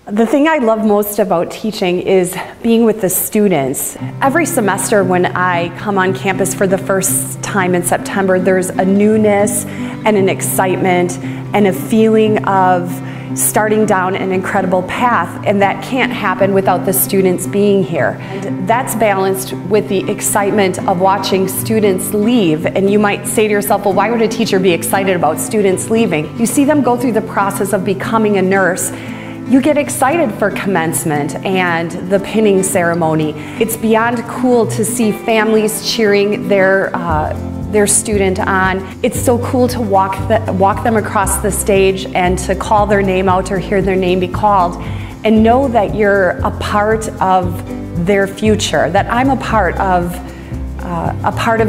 The thing I love most about teaching is being with the students. Every semester when I come on campus for the first time in September, there's a newness and an excitement and a feeling of starting down an incredible path, and that can't happen without the students being here. And that's balanced with the excitement of watching students leave. And you might say to yourself, well, why would a teacher be excited about students leaving? You see them go through the process of becoming a nurse. You get excited for commencement and the pinning ceremony. It's beyond cool to see families cheering their student on. It's so cool to walk them across the stage and to call their name out or hear their name be called and know that you're a part of their future, that I'm a part of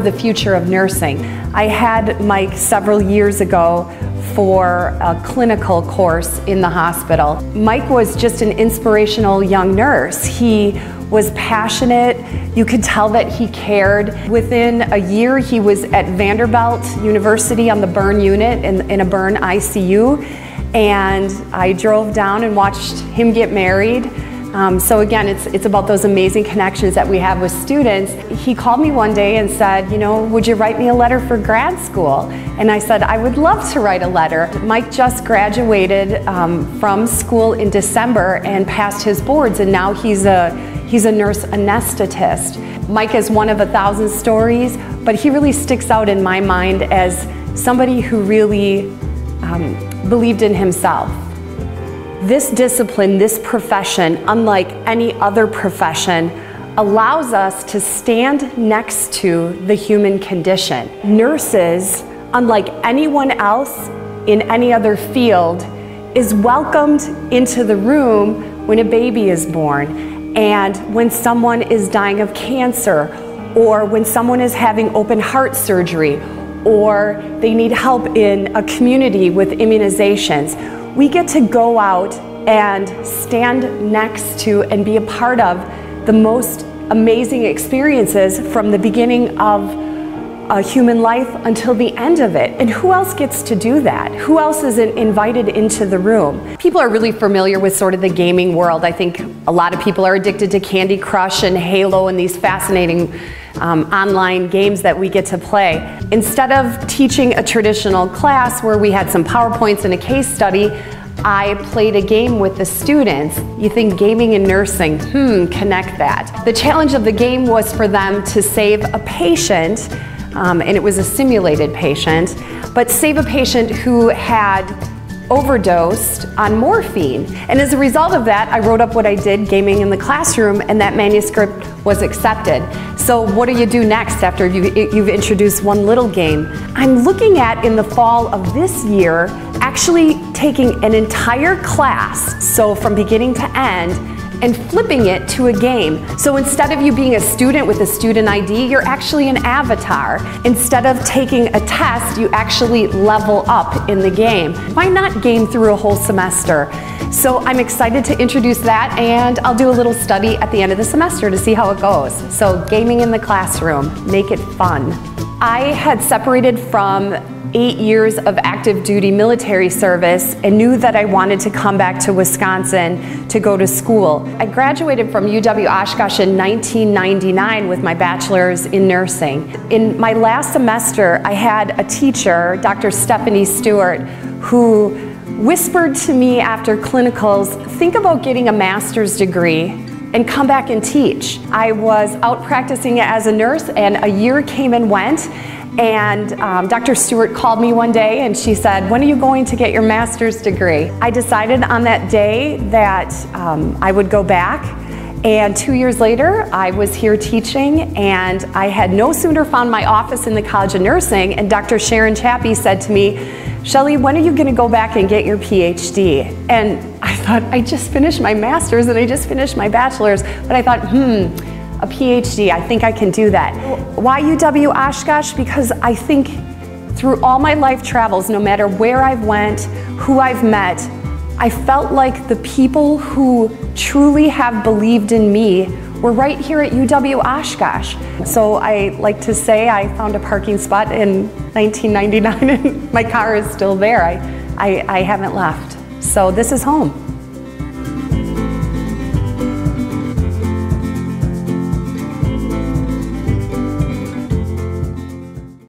the future of nursing. I had Mike several years ago for a clinical course in the hospital. Mike was just an inspirational young nurse. He was passionate. You could tell that he cared. Within a year, he was at Vanderbilt University on the burn unit in a burn ICU, and I drove down and watched him get married. So again, it's about those amazing connections that we have with students. He called me one day and said, you know, would you write me a letter for grad school? And I said, I would love to write a letter. Mike just graduated from school in December and passed his boards, and now he's a nurse anesthetist. Mike is one of 1,000 stories, but he really sticks out in my mind as somebody who really believed in himself. This discipline, this profession, unlike any other profession, allows us to stand next to the human condition. Nurses, unlike anyone else in any other field, is welcomed into the room when a baby is born, and when someone is dying of cancer, or when someone is having open heart surgery, or they need help in a community with immunizations. We get to go out and stand next to and be a part of the most amazing experiences from the beginning of a human life until the end of it. And who else gets to do that? Who else is invited into the room? People are really familiar with sort of the gaming world. I think a lot of people are addicted to Candy Crush and Halo and these fascinating online games that we get to play. Instead of teaching a traditional class where we had some PowerPoints and a case study, I played a game with the students. You think gaming and nursing, connect that. The challenge of the game was for them to save a patient, and it was a simulated patient, but save a patient who had overdosed on morphine. And as a result of that, I wrote up what I did gaming in the classroom, and that manuscript was accepted. So what do you do next after you've introduced one little game? I'm looking at, in the fall of this year, actually taking an entire class, so from beginning to end, and flipping it to a game. So instead of you being a student with a student ID, you're actually an avatar. Instead of taking a test, you actually level up in the game. Why not game through a whole semester? So I'm excited to introduce that, and I'll do a little study at the end of the semester to see how it goes. So gaming in the classroom, make it fun. I had separated from 8 years of active duty military service and knew that I wanted to come back to Wisconsin to go to school. I graduated from UW Oshkosh in 1999 with my bachelor's in nursing. In my last semester, I had a teacher, Dr. Stephanie Stewart, who whispered to me after clinicals, think about getting a master's degree and come back and teach. I was out practicing as a nurse, and a year came and went. And Dr. Stewart called me one day and she said, when are you going to get your master's degree? I decided on that day that I would go back, and 2 years later I was here teaching, and I had no sooner found my office in the College of Nursing, and Dr. Sharon Chappie said to me, Shelly, when are you going to go back and get your PhD? And I thought, I just finished my master's and I just finished my bachelor's, but I thought, a PhD, I think I can do that. Why UW Oshkosh? Because I think through all my life travels, no matter where I've went, who I've met, I felt like the people who truly have believed in me were right here at UW Oshkosh. So I like to say I found a parking spot in 1999 and my car is still there. I haven't left. So this is home.